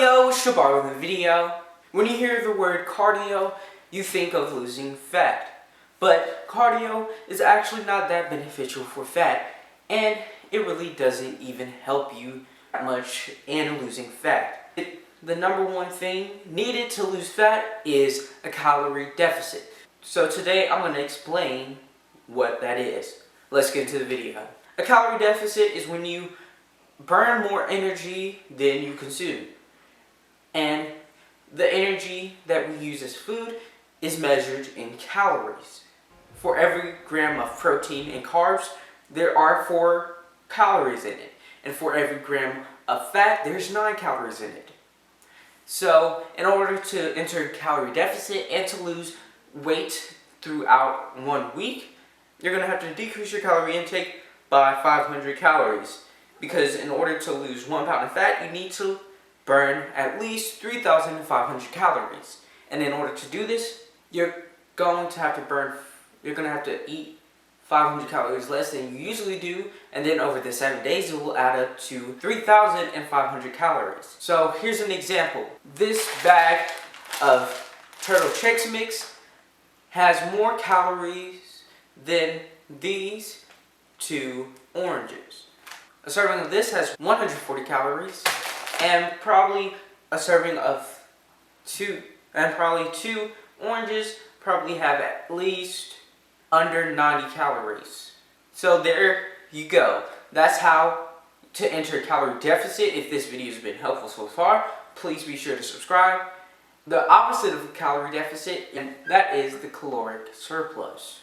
Yo, Shabar with the video. When you hear the word cardio, you think of losing fat. But cardio is actually not that beneficial for fat, and it really doesn't even help you that much in losing fat. The number one thing needed to lose fat is a calorie deficit. So today I'm going to explain what that is. Let's get into the video. A calorie deficit is when you burn more energy than you consume. And the energy that we use as food is measured in calories. For every gram of protein and carbs, there are 4 calories in it. And for every gram of fat, there's 9 calories in it. So, in order to enter a calorie deficit and to lose weight throughout 1 week, you're going to have to decrease your calorie intake by 500 calories. Because in order to lose 1 pound of fat, you need to burn at least 3,500 calories. And in order to do this, you're going to have to eat 500 calories less than you usually do, and then over the 7 days it will add up to 3,500 calories. So here's an example. This bag of Turtle Chex Mix has more calories than these 2 oranges. A serving of this has 140 calories, and probably a serving of 2 oranges probably have at least under 90 calories. So there you go. That's how to enter a calorie deficit. If this video has been helpful so far, please be sure to subscribe. The opposite of a calorie deficit, and that is the caloric surplus.